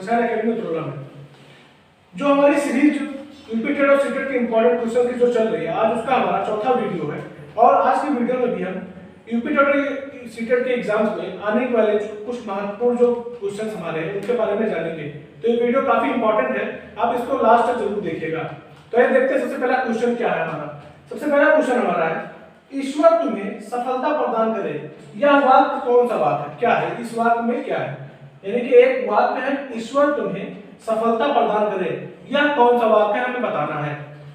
Sunshine academy उत्तरोला में जो हमारी सीरीज यूपीटेट और सीटेट के इंपॉर्टेंट क्वेश्चन की जो चल रही है, आज उसका हमारा चौथा वीडियो है। और आज की वीडियो में भी हम यूपीटेट और सीटेट के एग्जाम्स में आने वाले कुछ महत्वपूर्ण जो क्वेश्चन हमारे हैं उनके बारे में जानेंगे। तो ये वीडियो काफी इंपॉर्टेंट है, आप इसको लास्ट तक जरूर देखिएगा। तो ये देखते हैं सबसे पहला क्वेश्चन क्या है हमारा। सबसे पहला क्वेश्चन हमारा है, ईश्वर तुम्हें सफलता प्रदान करे। यह वाक्य कौन सा वाक्य है, क्या है, इस वाक्य में क्या है? यानी कि एक वाक्य है, ईश्वर तुम्हें सफलता प्रदान करे, यह कौन सा वाक्य है हमें बताना है।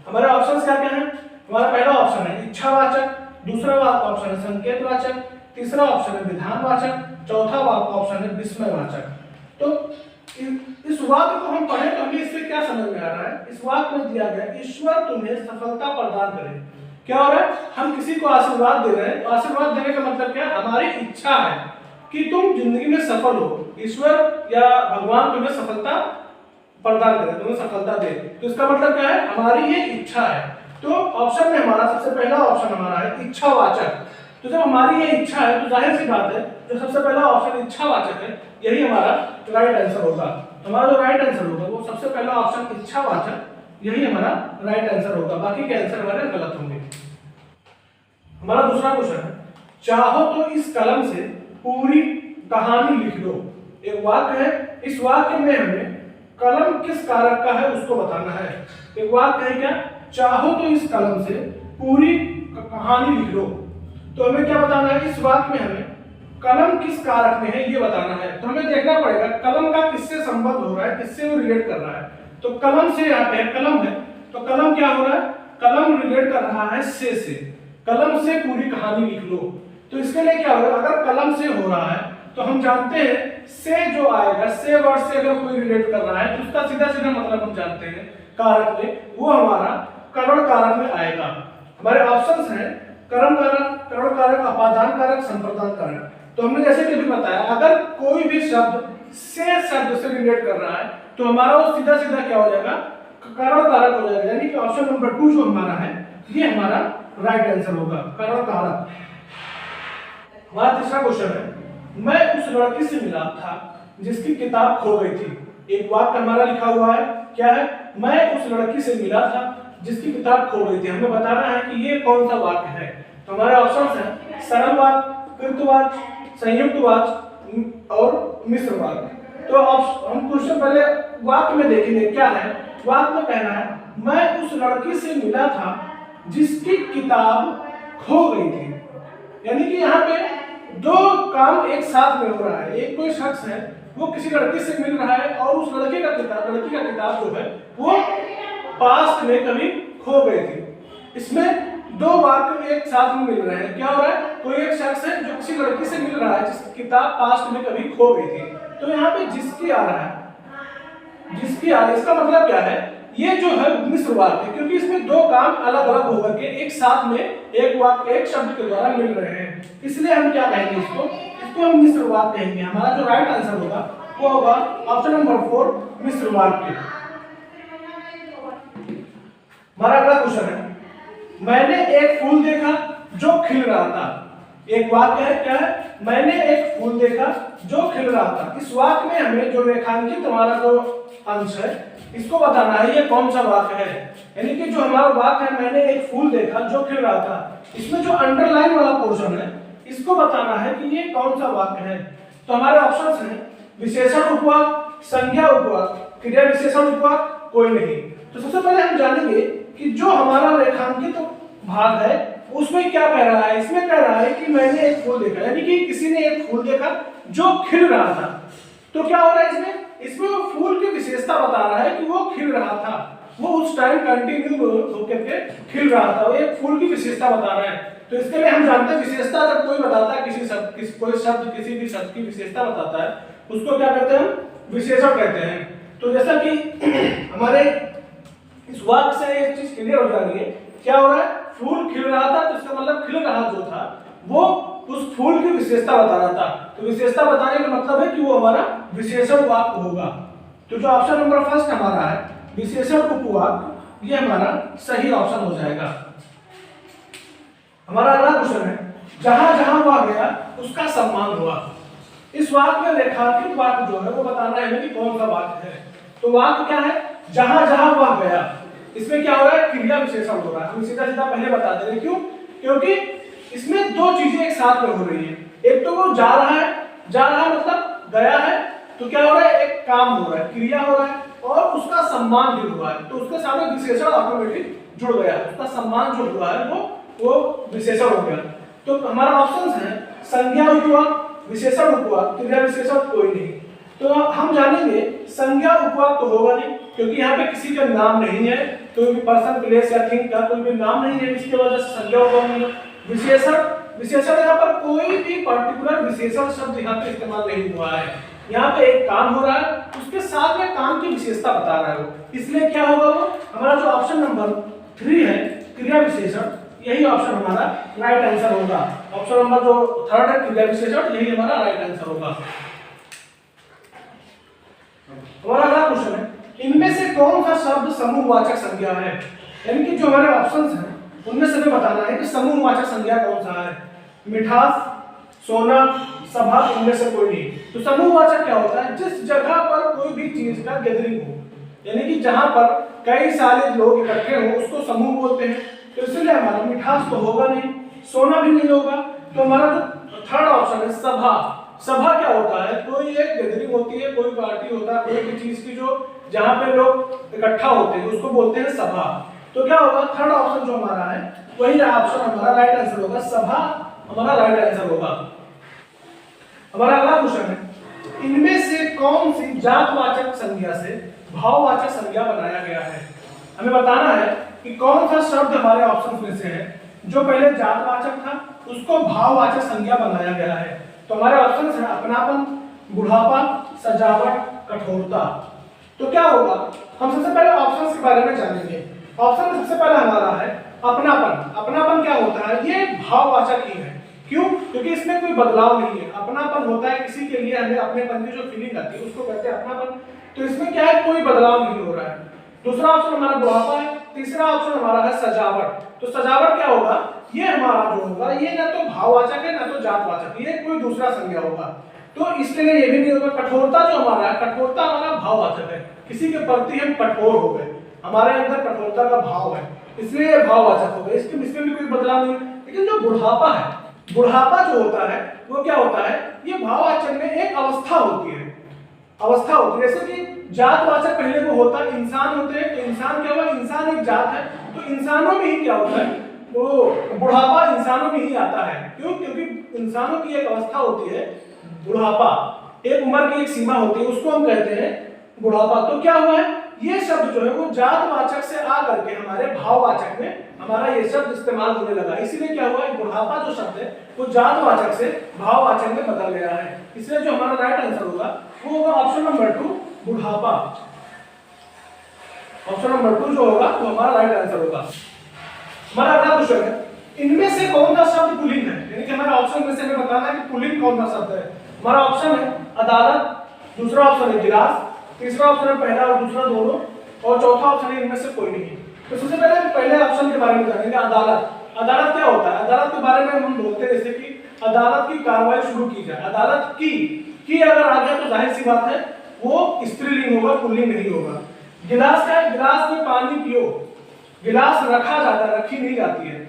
हमारे ऑप्शंस क्या क्या हैं? हमारा पहला ऑप्शन है इच्छावाचक, दूसरा ऑप्शन है संकेतवाचक, तीसरा ऑप्शन है विधानवाचक, चौथा ऑप्शन है विस्मयवाचक। तो इस वाक्य को हम पढ़ें तो हमें इससे क्या समझ में आ रहा है? इस वाक्य में दिया गया ईश्वर तुम्हें सफलता प्रदान करे, क्या हो रहा है? हम किसी को आशीर्वाद दे रहे हैं। तो आशीर्वाद देने का मतलब क्या है? हमारी इच्छा है कि तुम जिंदगी में सफल हो, ईश्वर या भगवान तुम्हें सफलता प्रदान करे, तुम्हें सफलता दे। तो इसका मतलब क्या है? हमारी ये इच्छा है। तो ऑप्शन में हमारा सबसे पहला ऑप्शन हमारा है इच्छावाचक। तो जब हमारी ये इच्छा है तो जाहिर सी बात है जो सबसे पहला ऑप्शन इच्छावाचक है यही हमारा राइट आंसर होगा। हमारा जो राइट आंसर होगा वो सबसे पहला ऑप्शन इच्छावाचक, यही हमारा राइट आंसर होगा। बाकी के आंसर हमारे गलत होंगे। हमारा दूसरा क्वेश्चन है, चाहो तो इस कलम से पूरी कहानी लिख दो। एक वाक्य है, इस वाक्य में हमें कलम किस कारक का है उसको बताना है। एक वाक्य है क्या, चाहो तो इस कलम से पूरी कहानी लिख दो। तो हमें क्या बताना है? इस वाक्य में हमें कलम किस कारक में है ये बताना है। तो हमें देखना पड़ेगा कलम का किससे संबंध हो रहा है, किससे वो रिलेट कर रहा है। तो कलम से यहाँ पे कलम है, तो कलम क्या हो रहा है? कलम रिलेट कर रहा है से। कलम से पूरी कहानी लिख लो। तो इसके लिए क्या होगा? अगर कलम से हो रहा है तो हम जानते हैं से जो आएगा, से वर्ड से अगर कोई रिलेट कर रहा है तो उसका सीधा सीधा मतलब हम जानते हैं कारक में, वो हमारा करण कारक में आएगा। हमारे ऑप्शंस हैं करण कारक, करण कारक, अपादान कारक, संप्रदान कारक। तो हमने जैसे कि भी बताया अगर कोई भी शब्द से शब्द से रिलेट कर रहा है तो हमारा वो सीधा सीधा क्या हो जाएगा? करण कारक हो जाएगा। यानी कि ऑप्शन नंबर 2 जो हमारा है ये हमारा राइट आंसर होगा, करण कारक। हमारा तीसरा क्वेश्चन है, मैं उस लड़की से मिला था जिसकी किताब खो गई थी। एक वाक्य हमारा लिखा हुआ है, क्या है? मैं उस लड़की से मिला था जिसकी किताब खो गई थी। हमें बताना है कि ये कौन सा वाक्य है। तो हमारे ऑप्शंस हैं सरल वाक्य, कृतवाच्य, संयुक्त वाक्य और मिश्र वाक्य। तो हम क्वेश्चन पहले वाक्य में देखेंगे क्या है। वाक्य में कहना है मैं उस लड़की से मिला था जिसकी किताब खो गई थी। यानी कि यहाँ पे दो काम एक साथ में हो रहा है। एक कोई शख्स है वो किसी लड़की से मिल रहा है और उस लड़की का किताब जो है वो पास्ट में कभी खो गई थी। इसमें दो वाक्य एक साथ में मिल रहे हैं। क्या हो रहा है? कोई एक शख्स है जो किसी लड़की से मिल रहा है जिसकी किताब पास्ट में कभी खो गई थी। तो यहाँ पे जिसकी आ रहा है, जिसकी आ रहा है, इसका मतलब क्या है? ये जो है मिश्र वाक्य है, क्योंकि इसमें दो काम अलग अलग होकर के एक साथ में एक वाक्य एक शब्द के द्वारा मिल रहे हैं, इसलिए हम क्या कहेंगे? इसको हम मिश्र वाक्य कहेंगे। हमारा जो राइट आंसर होगा वो होगा ऑप्शन नंबर 4 मिश्र वाक्य। हमारा अगला क्वेश्चन है, मैंने एक फूल देखा जो खिल रहा था। एक वाक्य है, क्या है? मैंने एक फूल देखा जो खिल रहा था। इस वाक्य में हमें जो रेखांकित हमारा जो अंश है इसको बताना है ये कौन सा वाक्य है। यानी कि जो हमारा वाक्य है मैंने एक फूल देखा जो खिल रहा था, इसमें जो अंडरलाइन वाला पोर्शन है इसको बताना है कि ये कौन सा वाक्य है। तो हमारे ऑप्शंस हैं विशेषण उपवाक्य, संज्ञा उपवाक्य, क्रिया विशेषण उपवाक्य, कोई नहीं। तो सबसे पहले हम जानेंगे कि जो हमारा रेखांकित भाग है उसमें क्या कह रहा है। इसमें कह रहा है कि मैंने एक फूल देखा, यानी कि किसी ने एक फूल देखा जो खिल रहा था। तो क्या हो रहा है इसमें? इसमें वो फूल की विशेषता बता रहा है कि वो खिल रहा था, वो उस टाइम कंटिन्यू होकर के खिल रहा था, वो एक फूल की विशेषता बता रहा है। तो इसके लिए हम जानते हैं विशेषता जब कोई बताता है कोई शब्द किसी भी शब्द की विशेषता बताता है उसको क्या कहते हैं? विशेषण कहते हैं। तो जैसा कि हमारे इस वाक्य से एक चीज क्लियर हो जा रही है, क्या हो रहा है? फूल खिल रहा था तो इसका मतलब खिल रहा जो था वो उस फूल की विशेषता बता रहा था। तो विशेषता बताने का मतलब है कि वो हमारा विशेषण वाक्य होगा। तो जो ऑप्शन नंबर फर्स्ट हमारा है विशेषण उपवाक्य, ये हमारा सही ऑप्शन हो जाएगा। हमारा अगला क्वेश्चन है, जहां जहां वह गया उसका सम्मान हुआ। इस वाक्य में रेखांकित वाक्य जो है वो बताना है हमें कि कौन सा वाक्य है। तो वाक्य क्या है, जहां जहां वह गया। इसमें क्या हो रहा है, क्रिया विशेषण हो रहा है। हम सीधा सीधा पहले बता दे रहे, क्यों, क्योंकि इसमें दो चीजें एक साथ में हो रही है। एक तो वो जा रहा है, जा रहा है मतलब गया है, तो क्या हो रहा है, एक काम हो रहा है, क्रिया हो रहा है, और उसका सम्मान भी हुआ है, तो उसके साथ में विशेषण ऑटोमेटिक जुड़ गया, उसका सम्मान जो हुआ है वो विशेषण हो गया। तो हमारा ऑप्शन है संज्ञा उपवाक, विशेषण उपवाक, क्रिया विशेषण कोई नहीं। तो हम जानेंगे संज्ञा उपवाक तो होगा नहीं, क्योंकि यहाँ पे किसी का नाम नहीं है, कोई भी पर्सन प्लेस या थिंग का कोई भी नाम नहीं है, इसकी वजह से संज्ञा उपवाक नहीं है। विशेषण, विशेषण यहाँ पर कोई भी पर्टिकुलर विशेषण शब्द यहाँ पे इस्तेमाल नहीं हुआ है। यहाँ पे एक काम हो रहा है, उसके साथ में काम की विशेषता बता रहा है वो, इसलिए क्या होगा, वो हमारा जो ऑप्शन नंबर 3 है क्रिया विशेषण, यही ऑप्शन हमारा राइट आंसर होगा। ऑप्शन नंबर जो 3 है क्रिया विशेषण, यही हमारा राइट आंसर होगा। हमारा अगला क्वेश्चन है, इनमें से कौन सा शब्द समूहवाचक संज्ञा है। यानी कि जो हमारे ऑप्शंस हैं उनमें से हमें बताना है कि समूहवाचक संज्ञा कौन सा है। मिठास, सोना, सभा, इनमें से कोई नहीं। तो समूहवाचक क्या होता है, जिस जगह पर कोई भी चीज का गैदरिंग हो, यानी कि जहां पर कई सारे लोग इकट्ठे हो, उसको समूह बोलते हैं। तो इसलिए हमारा मिठास तो होगा नहीं, सोना भी नहीं होगा। तो हमारा जो 3rd ऑप्शन है सभा, सभा क्या होता है, कोई एक गैदरिंग होती है, कोई पार्टी होता है, कोई भी चीज की जो जहां पे लोग इकट्ठा होते हैं उसको बोलते हैं सभा। तो क्या होगा, 3rd ऑप्शन जो हमारा है वही ऑप्शन हमारा राइट आंसर होगा, सभा हमारा राइट आंसर होगा। हमारा अगला क्वेश्चन है, इनमें से कौन सी जातवाचक संज्ञा से भाववाचक संज्ञा बनाया गया है। हमें बताना है कि कौन सा शब्द हमारे ऑप्शन में से है जो पहले जातवाचक था उसको भाववाचक संज्ञा बनाया गया है। तो हमारे ऑप्शन है अपनापन, बुढ़ापा, सजावट, कठोरता। तो क्या होगा, हम सबसे पहले ऑप्शंस के बारे में जानेंगे। ऑप्शन में सबसे पहला हमारा है अपनापन। अपनापन क्या होता है, ये भाववाचक ही है। क्यों, क्योंकि इसमें कोई बदलाव नहीं है। अपनापन होता है किसी के लिए, हमें अपनेपन की जो फीलिंग आती है उसको कहते हैं अपनापन। तो इसमें क्या है, कोई बदलाव नहीं हो रहा है। दूसरा ऑप्शन हमारा बुढ़ापा है। तीसरा ऑप्शन हमारा है सजावट। तो सजावट क्या होगा, ये हमारा जो होगा ये ना तो भाववाचक है ना तो जातवाचक, ये कोई दूसरा संज्ञा होगा, तो इसके लिए ये भी नहीं होगा। कठोरता जो हमारा है, कठोरता हमारा भाववाचक है, किसी के प्रति हम कठोर हो गए, हमारे अंदर कठोरता का भाव है, इसलिए ये भाववाचक हो गए, इसमें भी कोई बदलाव नहीं। लेकिन जो बुढ़ापा है, बुढ़ापा जो होता है वो क्या होता है, ये भाववाचक में एक अवस्था होती है, अवस्था होती है। जैसे कि जातवाचक पहले वो होता है, इंसान होते हैं, तो इंसान क्या हुआ, इंसान एक जात है, तो इंसानों में ही क्या होता है, वो बुढ़ापा इंसानों में ही आता है। क्यों, क्योंकि इंसानों की एक अवस्था होती है बुढ़ापा, एक उम्र की एक सीमा होती है, उसको हम कहते हैं बुढ़ापा। तो क्या हुआ है, ये शब्द जो है वो जातवाचक से आ करके हमारे भाववाचक में हमारा ये शब्द इस्तेमाल होने लगा। इसीलिए क्या हुआ है, बुढ़ापा जो शब्द है वो जातवाचक से भाववाचक में बदल गया है। इसलिए जो हमारा राइट आंसर होगा वो होगा ऑप्शन नंबर 2 बुढ़ापा। ऑप्शन नंबर 2 जो होगा वो हमारा राइट आंसर होगा। हमारा अगला क्वेश्चन है, इनमें से कौन सा शब्द पुल्लिंग है। यानी कि हमारा ऑप्शन में से हमें बताना है कि पुल्लिंग कौन सा शब्द है। हमारा ऑप्शन है अदालत, दूसरा ऑप्शन है गिलास, तीसरा ऑप्शन है पहला और दूसरा दोनों, और चौथा ऑप्शन है इनमें से कोई नहीं। तो सबसे पहले पहले ऑप्शन के बारे में जानेंगे, अदालत। अदालत क्या होता है, अदालत के बारे में हम बोलते हैं जैसे कि अदालत की कार्रवाई शुरू की जाए, अदालत की अगर आ गया तो जाहिर सी बात है वो स्त्रीलिंग होगा, पुल्लिंग नहीं होगा। गिलास क्या है, गिलास में पानी पियो, गिलास रखा जाता है, रखी नहीं जाती है,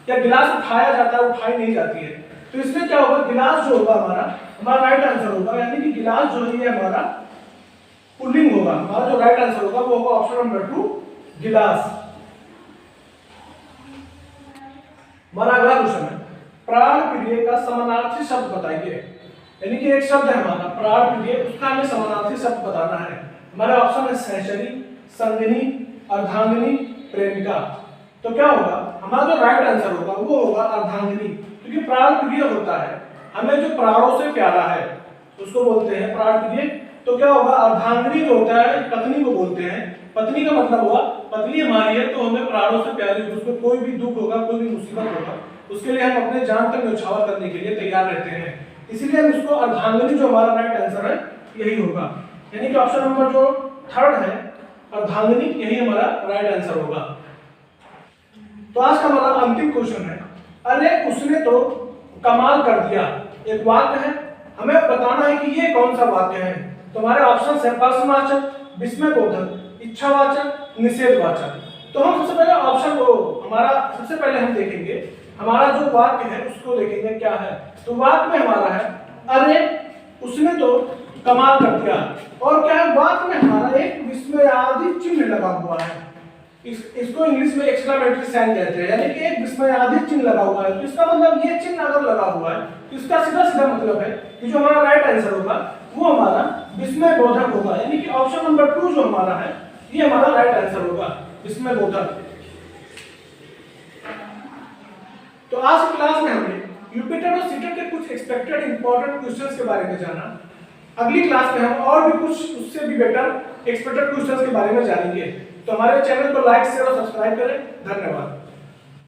या गिलास उठाया जाता है, उठाई नहीं जाती है। तो इसमें क्या होगा, गिलास जो होगा हमारा राइट आंसर होगा, यानी कि गिलास जो है ये हमारा पुल्लिंग होगा। हमारा जो राइट आंसर होगा वो होगा ऑप्शन नंबर 2 गिलास। हमारा अगला क्वेश्चन है, प्राण प्रिय का समानार्थी शब्द बताइए। यानी कि एक शब्द है हमारा प्राण प्रिय, उसका हमें समानार्थी शब्द बताना है। हमारे ऑप्शन है सहचरी, संगिनी, अर्धांगिनी, प्रेमिका। तो क्या होगा, हमारा जो राइट आंसर होगा वो होगा अर्धांगिनी, क्योंकि प्राण प्रिय होता है हमें जो प्राणों से प्यारा है उसको बोलते हैं प्राण प्रिय। तो क्या होगा, अर्धांगिनी जो होता है पत्नी को बोलते हैं। पत्नी का मतलब हुआ पत्नी हमारी है तो हमें प्राणों से प्यारी, उसको कोई भी दुख होगा, कोई भी मुसीबत होगा, उसके लिए हम अपने जान तक न्यौछावर करने के लिए तैयार रहते हैं। इसीलिए हम इसको अर्धांगिनी जो हमारा राइट आंसर है यही होगा। यानी कि ऑप्शन नंबर जो 3rd है अर्धांगिनी, यही हमारा राइट आंसर होगा। तो आज का हमारा अंतिम क्वेश्चन है, अरे उसने तो कमाल कर दिया। एक वाक्य है, हमें बताना है कि ये कौन सा वाक्य है। तो हमारे ऑप्शन है प्रश्नवाचक, विस्मयबोधक, इच्छावाचक, निषेधवाचक। तो हम सबसे पहले ऑप्शन को सबसे पहले हम देखेंगे हमारा जो वाक्य है उसको देखेंगे क्या है। तो वाक्य में हमारा है अरे उसने तो कमाल कर दिया, और क्या है वाक्य में हमारा एक विस्मयादित चिन्ह लगा हुआ है। इसको इंग्लिश में एक्सक्लेमेटरी साइन कहते हैं, यानी कि एक विस्मयादित चिन्ह लगा हुआ है। तो इसका मतलब ये चिन्ह अगर लगा हुआ है तो इसका सीधा सीधा मतलब है कि जो हमारा राइट आंसर होगा वो हमारा विस्मयबोधक होगा, यानी कि ऑप्शन नंबर 2 जो हमारा है ये हमारा राइट आंसर होगा, विस्मयबोधक। तो आज की क्लास में हमने यूपीटेट और सीटेट के कुछ एक्सपेक्टेड इंपॉर्टेंट क्वेश्चंस के बारे में जाना। अगली क्लास में हम और भी कुछ उससे भी बेटर एक्सपेक्टेड क्वेश्चंस के बारे में जानेंगे। तो हमारे चैनल को लाइक शेयर और सब्सक्राइब करें। धन्यवाद।